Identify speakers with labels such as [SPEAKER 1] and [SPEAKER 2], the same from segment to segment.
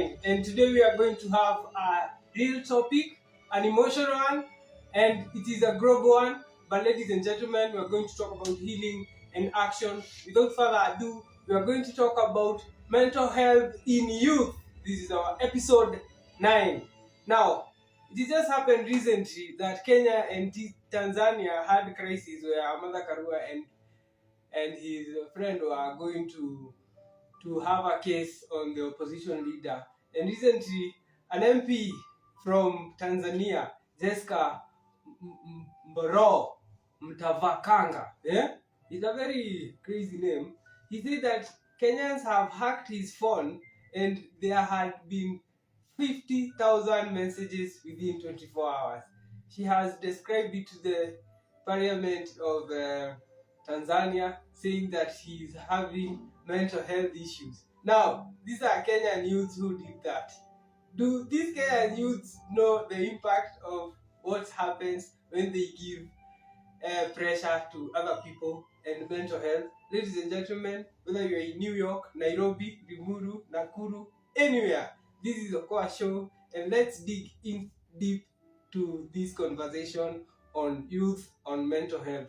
[SPEAKER 1] And today we are going to have a real topic, an emotional one, and it is a global one. But ladies and gentlemen, we are going to talk about healing and action. Without further ado, we are going to talk about mental health in youth. This is our episode 9. Now, it just happened recently that Kenya and Tanzania had a crisis where Amanda Karua and his friend were going to have a case on the opposition leader. And recently, an MP from Tanzania, Jessica Mboro Mtavakanga, it's a very crazy name. He said that Kenyans have hacked his phone and there had been 50,000 messages within 24 hours. She has described it to the parliament of Tanzania, saying that he is having mental health issues. Now, these are Kenyan youths who did that. Do these Kenyan youths know the impact of what happens when they give pressure to other people and mental health? Ladies and gentlemen, whether you're in New York, Nairobi, Limuru, Nakuru, anywhere, this is Okoa Show, and let's dig in deep to this conversation on youth, on mental health.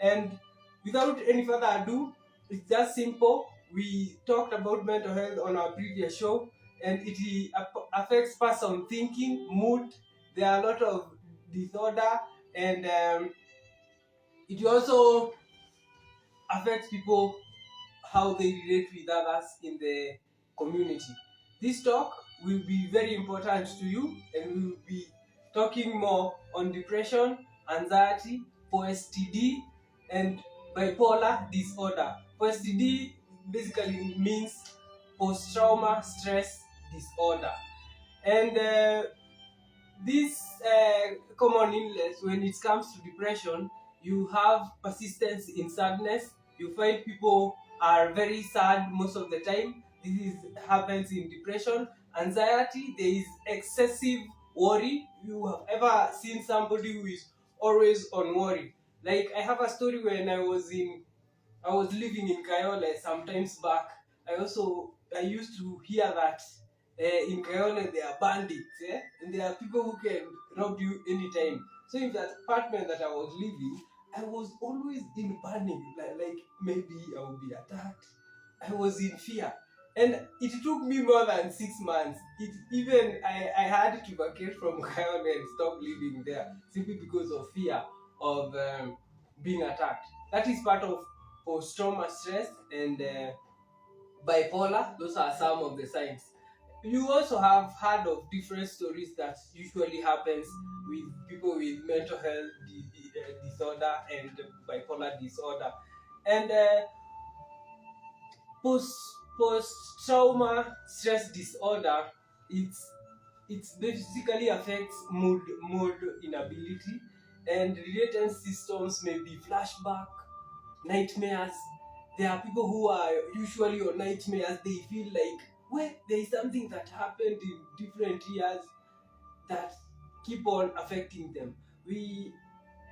[SPEAKER 1] And without any further ado, it's just simple. We talked about mental health on our previous show, and it affects person thinking, mood. There are a lot of disorder, and it also affects people how they relate with others in the community. This talk will be very important to you, and we will be talking more on depression, anxiety, POSTD, and bipolar disorder. POSTD basically means post-trauma stress disorder. And this common illness, when it comes to depression, you have persistence in sadness. You find people are very sad most of the time. Happens in depression. Anxiety, there is excessive worry. You have ever seen somebody who is always on worry? Like, I have a story when I was living in Kayole sometimes back. I used to hear that in Kayole there are bandits, and there are people who can rob you anytime. So in that apartment that I was living, I was always in panic, like maybe I will be attacked. I was in fear. And it took me more than 6 months. I had to vacate from Kayole and stop living there simply because of fear of being attacked. That is part of post-trauma stress and bipolar. Those are some of the signs. You also have heard of different stories that usually happens with people with mental health disorder and bipolar disorder. And post trauma stress disorder, it's basically affects mood inability, and related systems may be flashback, nightmares. There are people who are usually on nightmares. They feel like, well, there is something that happened in different years that keep on affecting them. We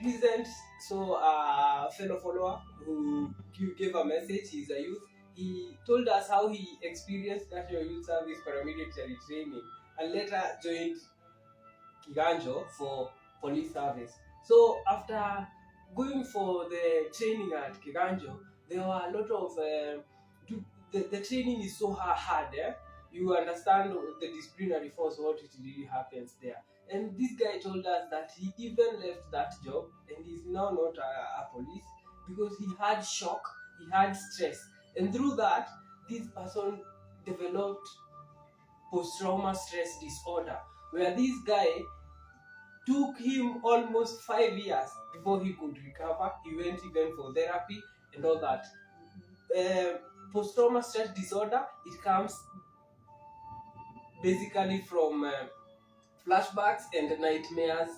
[SPEAKER 1] recent saw a fellow follower who gave a message. He's a youth. He told us how he experienced National Youth Service paramilitary training and later joined Kiganjo for police service. So after going for the training at Kiganjo, there were a lot of the training is so hard. You understand the disciplinary force, what it really happens there. And this guy told us that he even left that job and is now not a police because he had shock, he had stress, and through that, this person developed post-trauma stress disorder, where this guy took him almost 5 years before he could recover. He went even for therapy and all that. Post-trauma stress disorder, it comes basically from flashbacks and nightmares.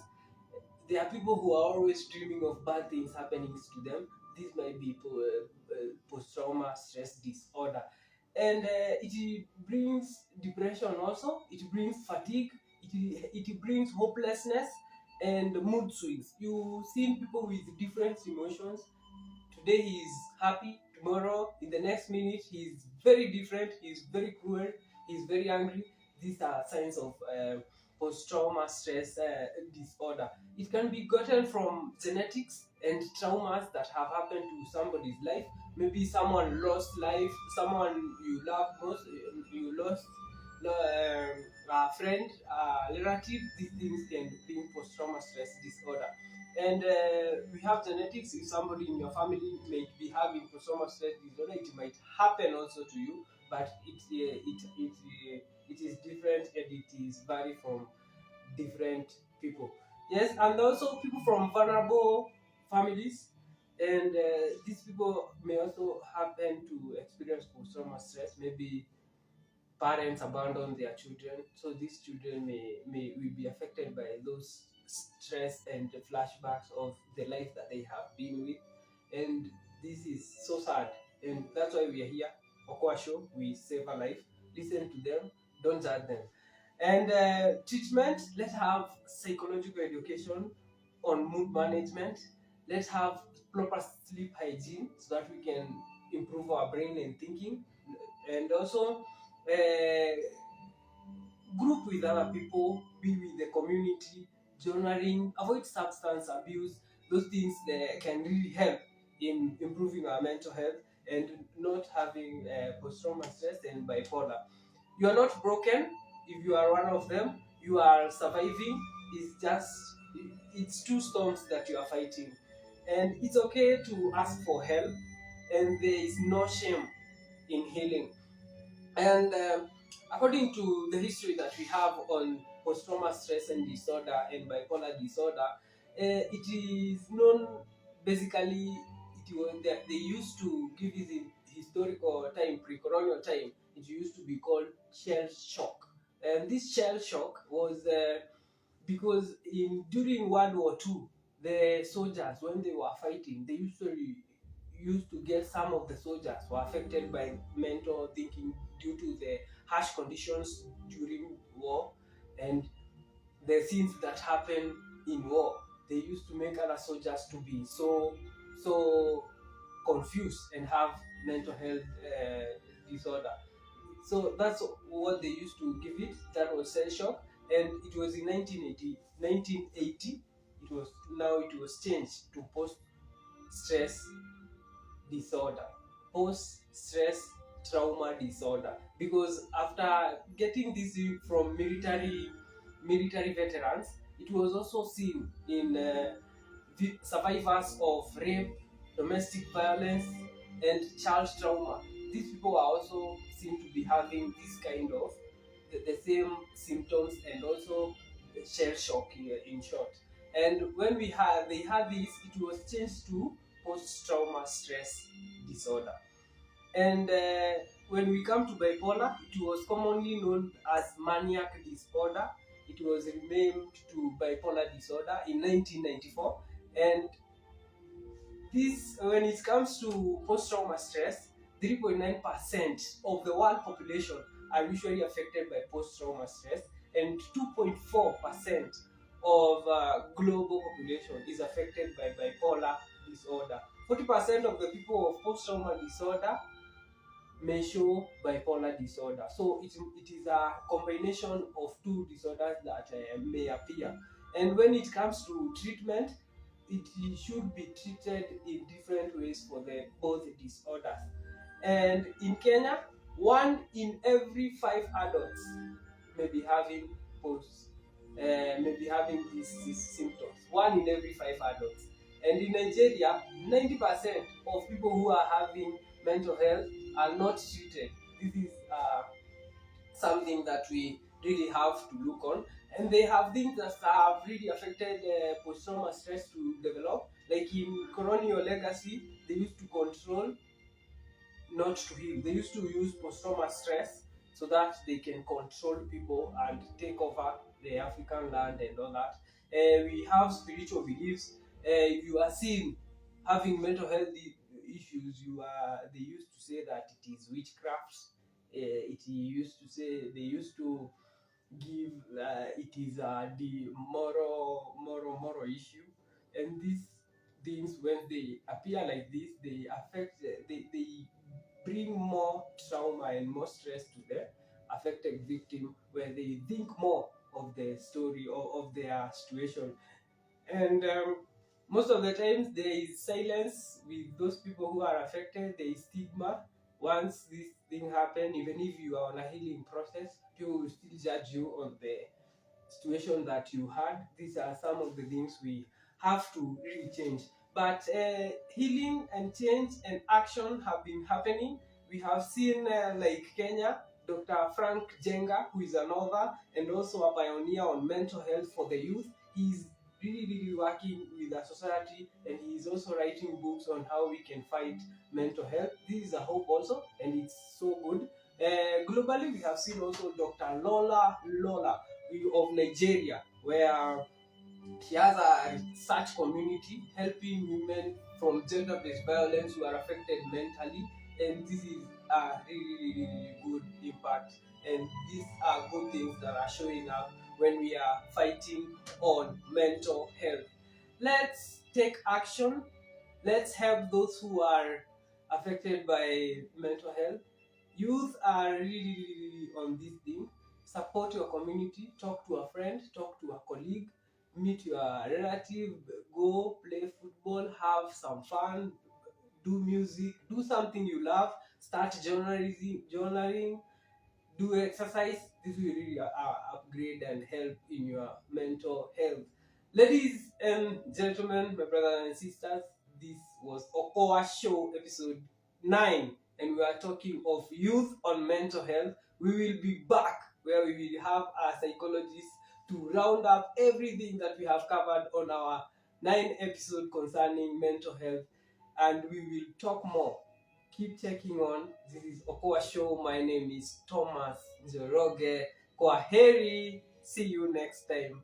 [SPEAKER 1] There are people who are always dreaming of bad things happening to them. This might be post-trauma stress disorder. And it brings depression also. It brings fatigue. It brings hopelessness and mood swings. You've seen people with different emotions. Today he is happy, tomorrow, in the next minute, he is very different, he is very cruel, he is very angry. these are signs of post-trauma stress disorder. It can be gotten from genetics and traumas that have happened to somebody's life. Maybe someone lost life, someone you love most, you lost a friend, a relative. These things can bring post-trauma stress disorder. And we have genetics. If somebody in your family may be having post-trauma stress disorder, it might happen also to you, but it is different and it is vary from different people. Yes, and also people from vulnerable families, and these people may also happen to experience post-trauma stress. Maybe parents abandon their children, so these children may will be affected by those stress and the flashbacks of the life that they have been with, and this is so sad, and that's why we are here. Okoa Show, we save a life. Listen to them, don't judge them. And treatment, let's have psychological education on mood management. Let's have proper sleep hygiene so that we can improve our brain and thinking. And also group with other people, be with the community, journaling, avoid substance abuse. Those things can really help in improving our mental health and not having post-trauma stress and bipolar. You are not broken if you are one of them. You are surviving. It's two storms that you are fighting, and it's okay to ask for help, and there is no shame in healing. And according to the history that we have on post-trauma stress and disorder and bipolar disorder, it is known basically. It was that they used to give it in historical time, pre-colonial time. It used to be called shell shock, and this shell shock was because in during World War II, the soldiers, when they were fighting, they usually used to get, some of the soldiers were affected by mental thinking due to the harsh conditions during war and the things that happen in war. They used to make other soldiers to be so confused and have mental health disorder. So that's what they used to give it. That was cell shock, and it was in 1980. It was changed to post stress disorder, post stress trauma disorder, because after getting this from military veterans, it was also seen in survivors of rape, domestic violence, and child trauma. These people are also seen to be having this kind of the same symptoms and also shell shock in short. And when they had this, it was changed to post-trauma stress disorder. And when we come to bipolar, it was commonly known as maniac disorder. It was renamed to bipolar disorder in 1994. And this, when it comes to post-trauma stress, 3.9% of the world population are usually affected by post-trauma stress, and 2.4% of global population is affected by bipolar disorder. 40% of the people of post-trauma disorder may show bipolar disorder. So it is a combination of two disorders that may appear. And when it comes to treatment, it should be treated in different ways for the both disorders. And in Kenya, 1 in every 5 adults may be having these symptoms. 1 in every 5 adults. And in Nigeria, 90% of people who are having mental health are not treated. This is something that we really have to look on. And they have things that have really affected post-trauma stress to develop. Like in colonial legacy, they used to control, not to heal. They used to use post-trauma stress so that they can control people and take over the African land and all that. We have spiritual beliefs. If you are seen having mental health issues, they used to say that it is witchcraft. They used to give it is the moral issue, and these things, when they appear like this, they affect they bring more trauma and more stress to them. affected victim, where they think more of the story or of their situation. And most of the times there is silence with those people who are affected. There is stigma. Once this thing happen, even if you are on a healing process, people will still judge you on the situation that you had. These are some of the things we have to really change. But healing and change and action have been happening. We have seen like Kenya, Dr. Frank Jenga, who is an author and also a pioneer on mental health for the youth. He's really working with the society, and he is also writing books on how we can fight mental health. This is a hope also, and it's so good. Globally, we have seen also Dr. Lola of Nigeria, where she has a research community helping women from gender-based violence who are affected mentally, and this is a really good impact. And these are good things that are showing up when we are fighting on mental health. Let's take action. Let's help those who are affected by mental health. Youth are really on this thing. Support your community, talk to a friend, talk to a colleague, meet your relative, go play football, have some fun, do music, do something you love, start journaling, do exercise. This will really upgrade and help in your mental health. Ladies and gentlemen, my brothers and sisters, this was Okoa Show episode 9, and we are talking of youth on mental health. We will be back where we will have our psychologist to round up everything that we have covered on our 9 episode concerning mental health, and we will talk more. Keep checking on. This is Okoa Show. My name is Thomas Njoroge. Kwaheri. See you next time.